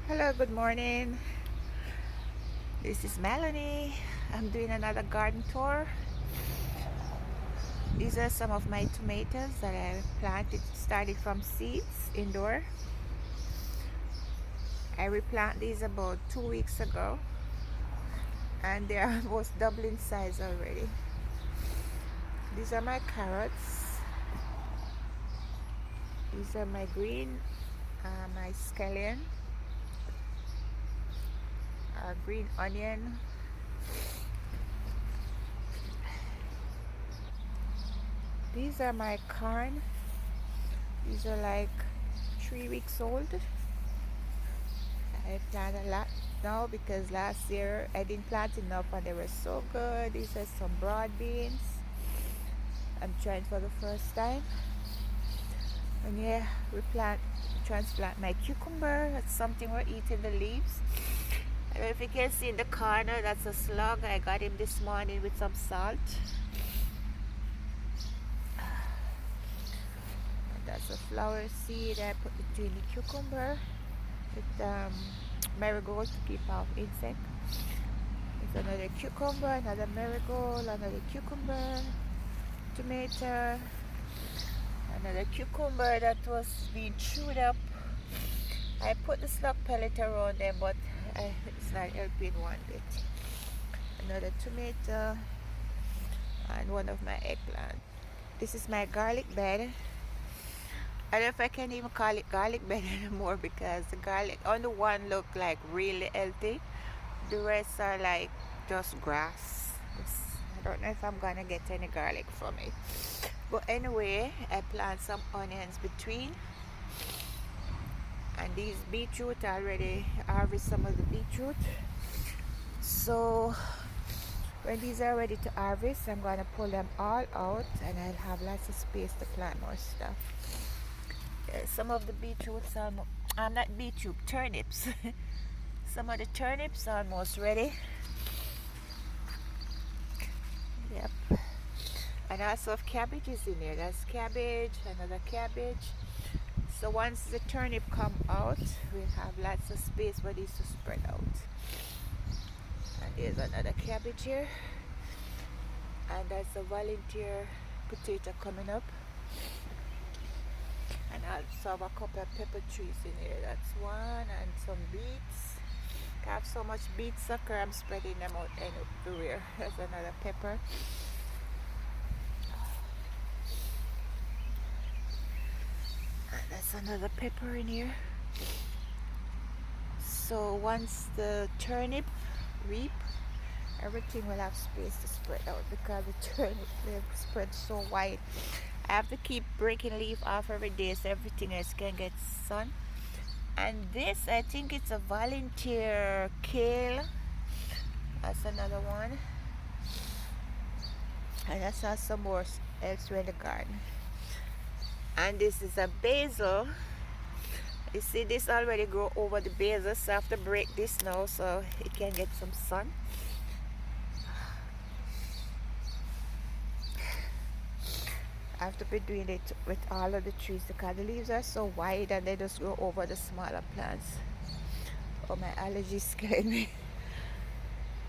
Hello, good morning. This is Melanie. I'm doing another garden tour. These are some of my tomatoes that I planted, started from seeds indoor. I replanted these about 2 weeks ago and they're almost double in size already. These are my carrots. These are my green, my scallion, green onion. These are my corn. These are like 3 weeks old. I plant a lot now because last year I didn't plant enough and they were so good. These are some broad beans. I'm trying for the first time. And yeah, transplant my cucumber. That's something we're eating, the leaves. I don't know if you can see in the corner, that's a slug. I got him this morning with some salt. And that's a flower seed I put between the cucumber with marigold to keep off insects. It's another cucumber, another marigold, another cucumber, tomato, another cucumber that was being chewed up. I put the slug pellet around them, but it's not helping one bit. Another tomato and one of my eggplant. This is my garlic bed. I don't know if I can even call it garlic bed anymore because the garlic on the one look like really healthy. The rest are like just grass. I don't know if I'm gonna get any garlic from it. But anyway, I plant some onions between. And these beetroot, I already harvest some of the beetroot. So when these are ready to harvest, I'm gonna pull them all out and I'll have lots of space to plant more stuff. Some of the beetroots are not beetroot, turnips. Some of the turnips are almost ready. Yep. And I also have cabbages in there. That's cabbage, another cabbage. So once the turnip come out, we'll have lots of space for these to spread out. And there's another cabbage here. And that's a volunteer potato coming up. And I also have a couple of pepper trees in here. That's one, and some beets. I have so much beet sucker, I'm spreading them out everywhere. There's another pepper. And that's another pepper in here. So once the turnip reap, everything will have space to spread out because the turnip will spread so wide. I have to keep breaking leaf off every day so everything else can get sun. And this, I think it's a volunteer kale. That's another one. And I saw some more elsewhere in the garden. And this is a basil. You see this already grow over the basil, so I have to break this now so it can get some sun. I have to be doing it with all of the trees because the leaves are so wide and they just grow over the smaller plants. Oh, my allergies scared me.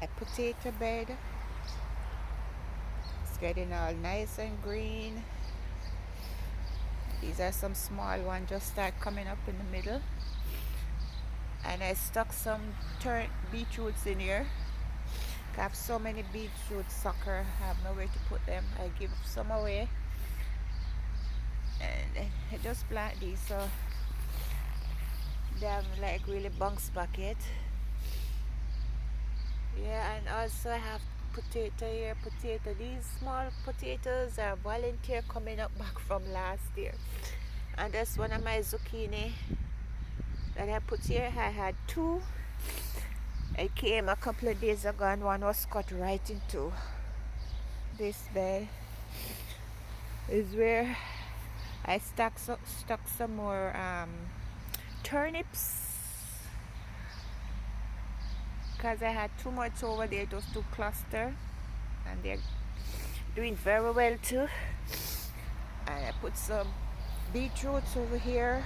A potato bed. It's getting all nice and green. These are some small ones just start coming up in the middle. And I stuck some beetroots in here. I have so many beetroot sucker, I have nowhere to put them. I give some away. And I just plant these so they have like really bounce back yet. Yeah, and also I have potato here, potato. These small potatoes are volunteer coming up back from last year. And that's one of my zucchini that I put here. I had two. I came a couple of days ago and one was cut right into this bed. Is where I stuck some more turnips because I had too much over there. Those two cluster and they're doing very well too. And I put some beetroots over here.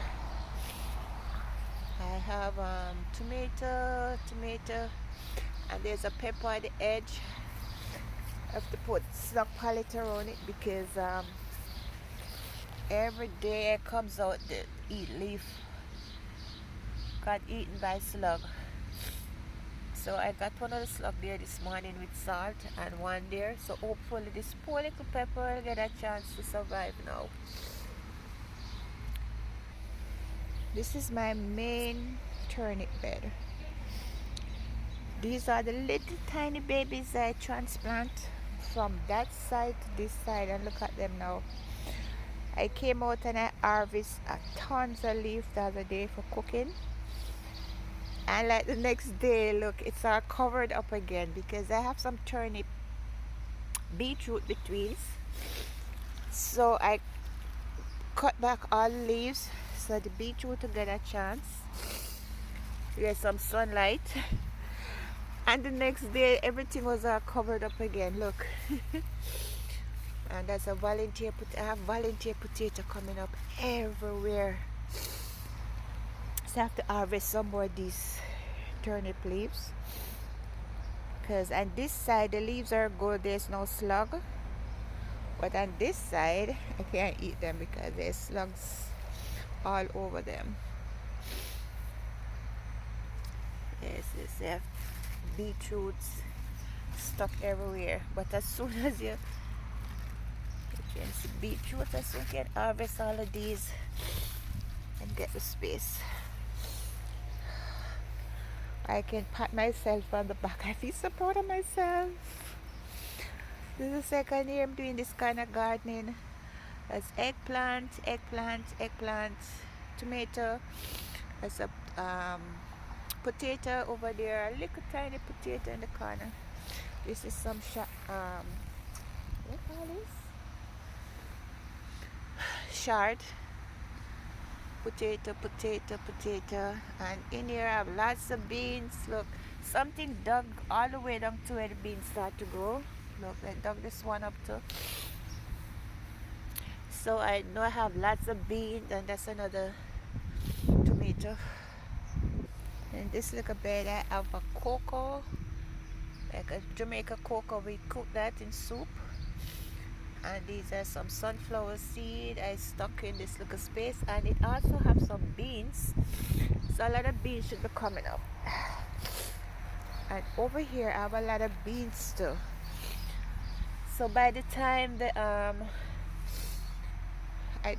I have tomato, and there's a pepper at the edge. I have to put slug palette around it because every day it comes out the eat leaf got eaten by slug. So I got one of the slug there this morning with salt and one there. So hopefully this poor little pepper will get a chance to survive now. This is my main turnip bed. These are the little tiny babies I transplant from that side to this side, and look at them now. I came out and I harvest tons of leaf the other day for cooking, and like the next day, look, it's all covered up again because I have some turnip beetroot between. So I cut back all the leaves so the beetroot will get a chance to get some sunlight. And the next day everything was all covered up again, look. And that's a volunteer I have volunteer potato coming up everywhere. So I have to harvest some more of these turnip leaves, because on this side the leaves are good, there's no slug. But on this side I can't eat them because there's slugs all over them. Yes, they have beetroots stuck everywhere. But as soon as you can see beetroot, as soon as you can harvest all of these and get the space, I can pat myself on the back. I feel so proud of myself. This is the second year I'm doing this kind of gardening. There's eggplant, tomato. There's a potato over there, a little tiny potato in the corner. This is some what call this? Shard. Potato, and in here I have lots of beans. Look, something dug all the way down to where the beans start to grow. Look, I dug this one up too. So I know I have lots of beans, and that's another tomato. And this little bed I have a cocoa, like a Jamaica cocoa. We cook that in soup. And these are some sunflower seed I stuck in this little space, and it also has some beans, so a lot of beans should be coming up. And over here I have a lot of beans too, so by the time the I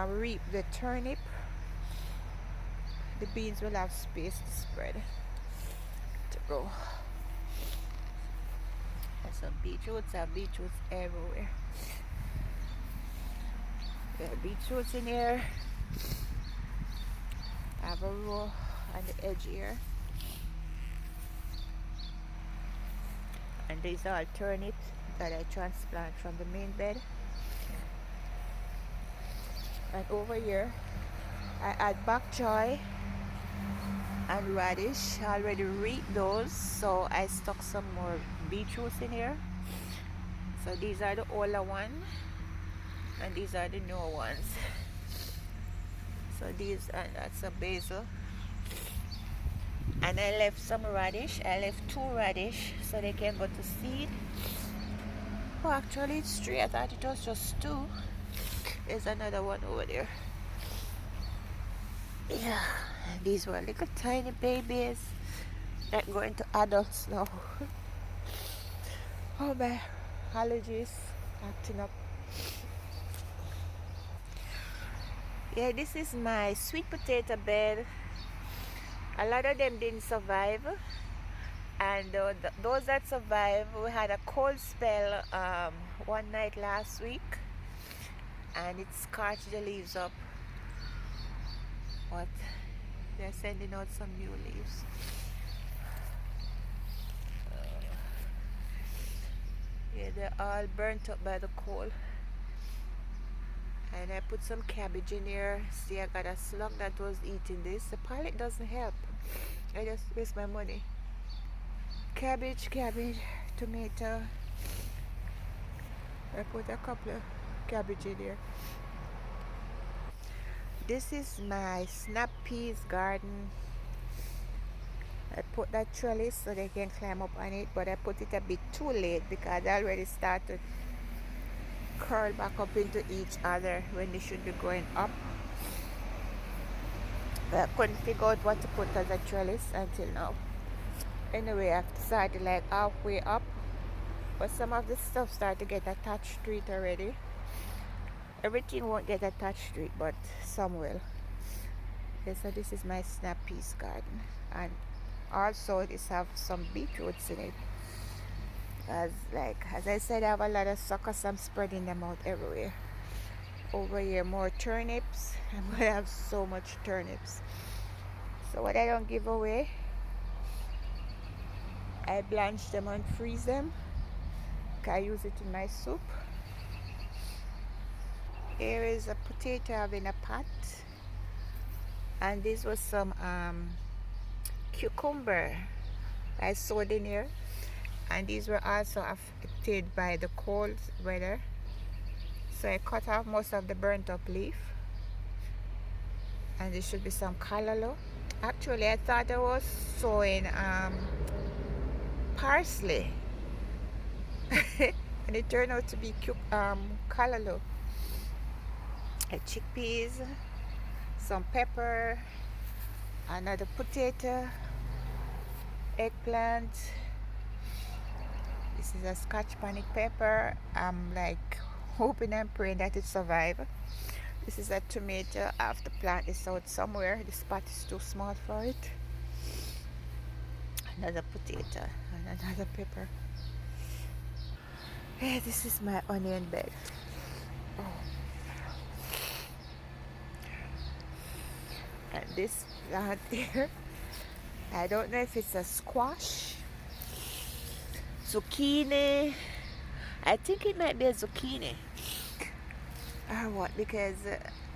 reap the turnip, the beans will have space to spread to grow. And some beetroots, I have beetroots everywhere. There are beetroots in here. I have a row on the edge here. And these are turnips that I transplant from the main bed. And over here I add bok choy and radish. I already reaped those, so I stuck some more beetroots in here. So these are the older ones, and these are the newer ones. So these, and that's a basil. And I left some radish. I left 2 radish so they can go to seed. Oh, actually it's 3. I thought it was just 2. There's another one over there. Yeah, these were little tiny babies that go into adults now. Oh, my allergies acting up. Yeah, this is my sweet potato bed. A lot of them didn't survive, and those that survived, we had a cold spell one night last week, and it scorched the leaves up. But they're sending out some new leaves. Yeah, they're all burnt up by the cold. And I put some cabbage in here. See, I got a slug that was eating this. The palette doesn't help. I just waste my money. Cabbage, tomato. I put a couple of cabbage in here. This is my snap peas garden. I put that trellis so they can climb up on it, but I put it a bit too late because I already started curl back up into each other when they should be going up. But I couldn't figure out what to put as a trellis until now. Anyway, I've decided like halfway up, but some of the stuff started to get attached to it already. Everything won't get attached to it, but some will. Okay, so this is my snap peas garden, and also this have some beetroots in it. As I said, I have a lot of suckers, so I'm spreading them out everywhere. Over here, more turnips. I'm gonna have so much turnips. So what I don't give away, I blanch them and freeze them. I use it in my soup. Here is a potato I have in a pot, and this was some cucumber I sowed in here, and these were also affected by the cold weather, so I cut off most of the burnt up leaf, and there should be some callaloo. Actually, I thought I was sowing parsley and it turned out to be callaloo. Chickpeas, some pepper, another potato, eggplant. This is a scotch bonnet pepper. I'm like hoping and praying that it survives. This is a tomato. I have to plant this out somewhere. The spot is too small for it. Another potato and another pepper. Hey, this is my onion bed. Oh. And this plant here, I don't know if it's a squash, zucchini. I think it might be a zucchini or what, because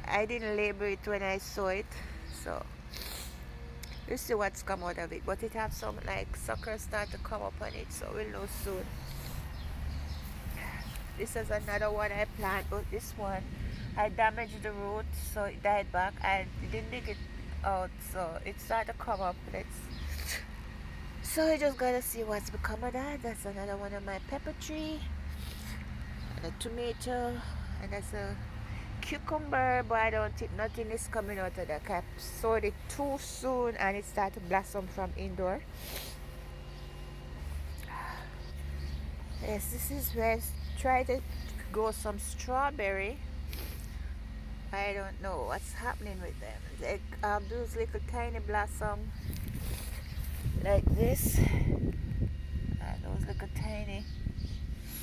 I didn't label it when I saw it. So let's see what's come out of it. But it have some like suckers start to come up on it, so we'll know soon. This is another one I planted, but this one I damaged the root, so it died back. I didn't dig it out, so it started to come up. So I just gotta see what's become of that. That's another one of my pepper tree, and a tomato, and that's a cucumber, but I don't think nothing is coming out of that. I sowed it too soon and it started to blossom from indoor. Yes, this is where I tried to grow some strawberry. I don't know what's happening with them. They those little tiny blossom like this, and those little tiny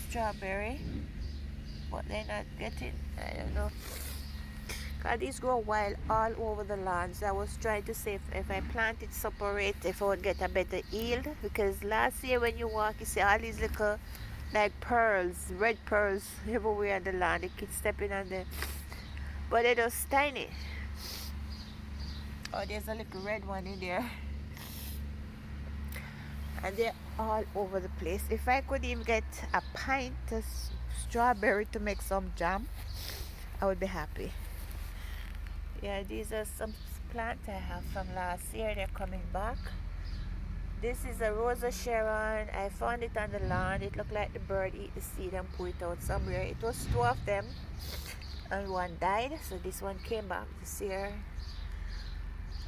strawberry, but they're not getting, I don't know. These grow wild all over the lawns. I was trying to see if I plant it separate, if I would get a better yield, because last year when you walk, you see all these little like pearls, red pearls everywhere on the lawn. They keep stepping on them, but they're just tiny. Oh, there's a little red one in there, and they're all over the place. If I could even get a pint of strawberry to make some jam, I would be happy. Yeah, these are some plants I have from last year. They're coming back. This is a Rosa Sharon. I found it on the lawn. It looked like the bird ate the seed and put it out somewhere. It was two of them, and one died, so this one came back this year.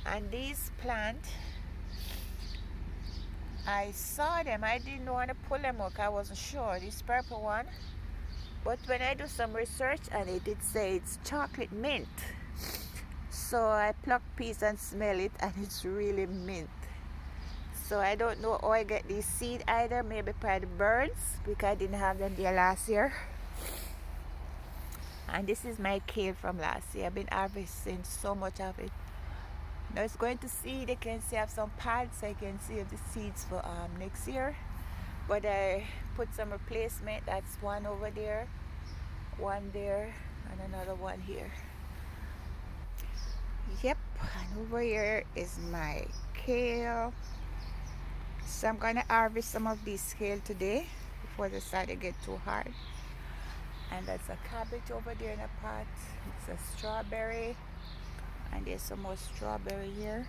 And these plants, I saw them. I didn't want to pull them out. I wasn't sure. This purple one, but when I do some research and it did say it's chocolate mint. So I plucked peas and smell it, and it's really mint. So I don't know how I get these seed either. Maybe by the birds, because I didn't have them there last year. And this is my kale from last year. I've been harvesting so much of it. Now it's going to seed. I can see I have some pads, so I can save the seeds for next year. But I put some replacement. That's one over there, one there, and another one here. Yep, and over here is my kale. So I'm gonna harvest some of this kale today before the start to get too hard. And that's a cabbage over there in a pot. It's a strawberry, and there's some more strawberry here.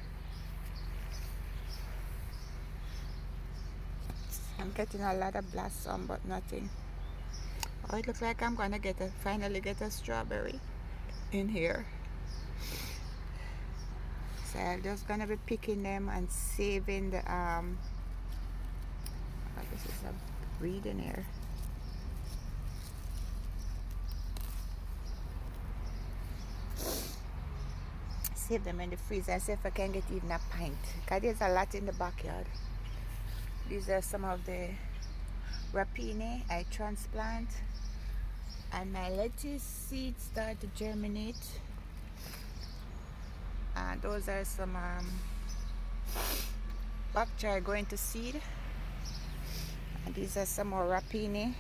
I'm getting a lot of blossom but nothing. Oh, it looks like I'm gonna finally get a strawberry in here. So I'm just gonna be picking them and saving the oh, this is a breed in here. Save them in the freezer and see if I can get even a pint. Because there's a lot in the backyard. These are some of the rapine I transplant. And my lettuce seeds start to germinate. And those are some bok choy going to seed. And these are some more rapine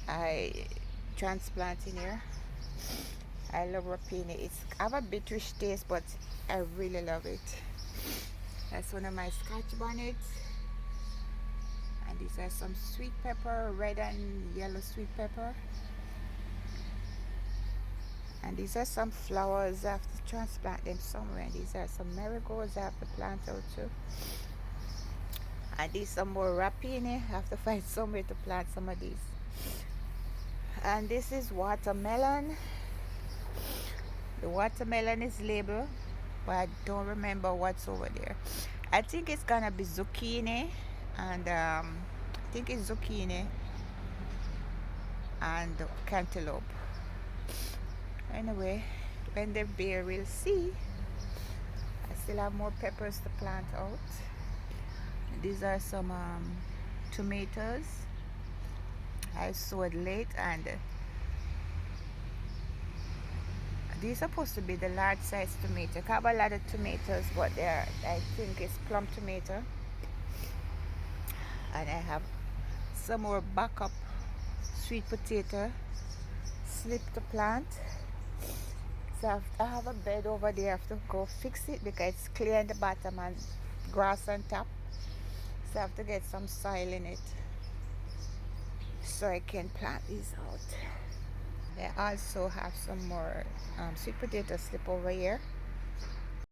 I transplant in here. I love rapine. It's have a biterish taste, but I really love it. That's one of my scotch bonnets. And these are some sweet pepper, red and yellow sweet pepper. And these are some flowers. I have to transplant them somewhere. And these are some marigolds I have to plant out too. And these are more rapine. I have to find somewhere to plant some of these. And this is watermelon. The watermelon is labeled, but I don't remember what's over there. I think it's gonna be zucchini, and I think it's zucchini and cantaloupe. Anyway, when they bear, we'll see. I still have more peppers to plant out. These are some tomatoes I sowed late, and these are supposed to be the large size tomato. I have a lot of tomatoes, but they're, I think it's plum tomato. And I have some more backup sweet potato slip to plant. So I have a bed over there. I have to go fix it because it's clear in the bottom and grass on top. So I have to get some soil in it so I can plant these out. I also have some more sweet potato slip over here.